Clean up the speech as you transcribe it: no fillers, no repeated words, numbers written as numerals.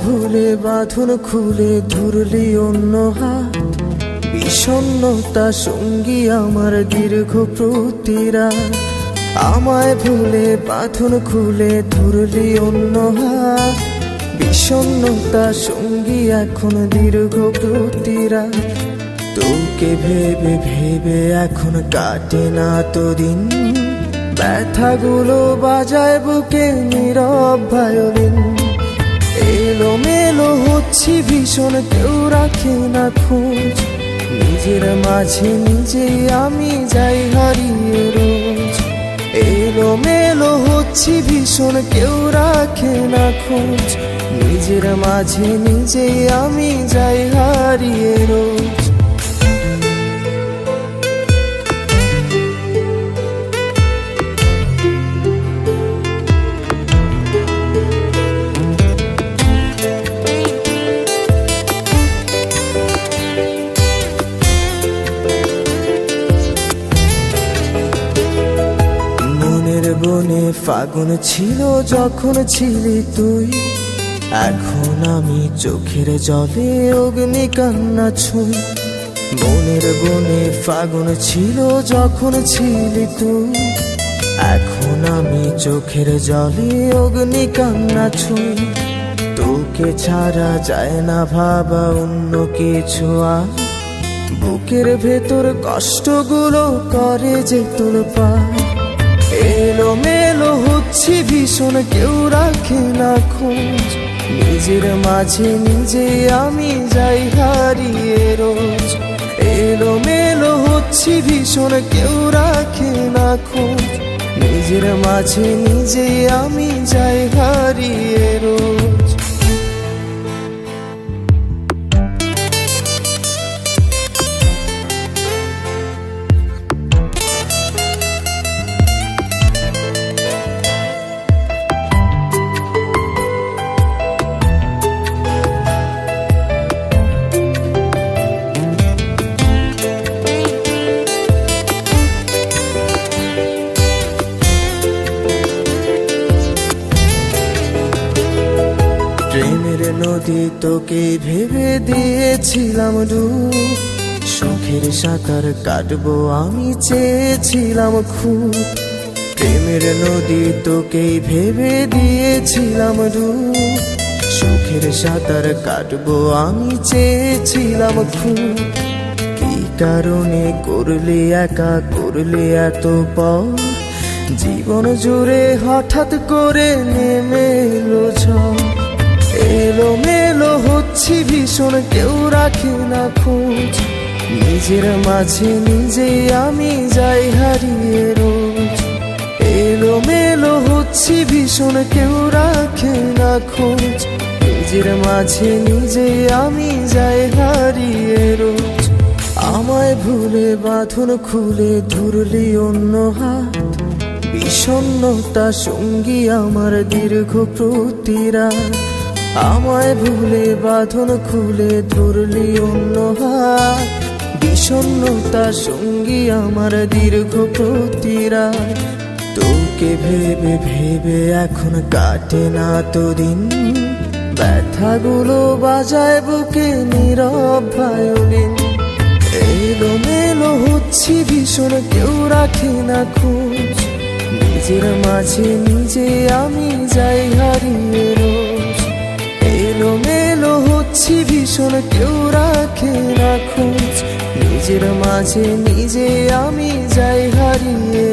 ভুলে বাঁধন খুলে ধরলি অন্য হাত, বিষণ্ণতা সঙ্গী আমার দীর্ঘ প্রতিরাত। আমায় ভুলে বাঁধন খুলে ধরলি অন্য হাত, বিষণ্ণতা সঙ্গী এখন দীর্ঘ প্রতিরাত। তোকে ভেবে ভেবে এখন কাটে না তো দিন, ব্যথাগুলো বাজায় বুকে নীরব ভায়োলিন। এলোমেলো হচ্ছি ভীষণ, কেউ রাখে না খোঁজ, নিজের মাঝে নিজেই আমি যাই হারিয়ে রোজ। এলোমেলো হচ্ছি ভীষণ, কেউ রাখে না খোঁজ, নিজের মাঝে নিজেই আমি যাই হারিয়ে রোজ। বনে ফাগুন ছিল যখন ছিলি তুই, এখন আমি চোখের জলে অগ্নি কান্না ছুঁই। মনের বনে ফাগুন ছিল যখন ছিলি তুই, এখন আমি চোখের জলে অগ্নি কান্না ছুঁই। তোকে ছাড়া যায় না ভাবা অন্য কিছু আর, বুকের ভেতর কষ্টগুলো করে যে তোলপাড়। এলোমেলো হচ্ছি ভীষণ, কেউ রাখে না খোঁজ, নিজের মাঝে নিজে আমি যাই হারিয়ে রোজ। এলোমেলো হচ্ছি ভীষণ, কেউ রাখে না খোঁজ, নিজের মাঝে নিজে আমি যাই হারিয়ে রোজ। প্রেমের নদী তোকে ভেবে দিয়েছিলাম ডুব, শখের সাঁতার কাটবো আমি চেয়েছিলাম খুব। প্রেমের নদী তোকে ভেবে দিয়েছিলাম ডুব, শখের সাঁতার কাটবো আমি চেয়েছিলাম খুব। কি কারণে করলে একা, করলে এত পর, জীবন জুড়ে হঠাৎ করে নেমে এলো ঝড়। এলোমেলো হচ্ছি ভীষণ, কেউ রাখে না খোঁজ, নিজের মাঝে নিজেই আমি যাই হারিয়ে রোজ। এলোমেলো হচ্ছি ভীষণ, কেউ রাখে না খোঁজ, নিজের মাঝে নিজেই আমি যাই হারিয়ে রোজ। আমায় ভুলে বাঁধন খুলে ধরলি অন্য হাত, বিষণ্ণতা সঙ্গী আমার দীর্ঘ প্রতিরাত। আমায় ভুলে বাঁধন খুলে ধরলি অন্য হাত, বিষণ্ণতা সঙ্গী আমার দীর্ঘ প্রতিরাত। তোকে ভেবে ভেবে এখন কাটে না তো দিন, ব্যথাগুলো বাজায় বুকে নীরব ভায়োলিন। এলোমেলো হচ্ছি ভীষণ, কেউ রাখে না খোঁজ, নিজের মাঝে নিজে আমি যাই হারিয়ে রোজ। এলোমেলো হচ্ছি ভীষণ, কেউ রাখে না খোঁজ, নিজের মাঝে নিজে আমি যাই হারিয়ে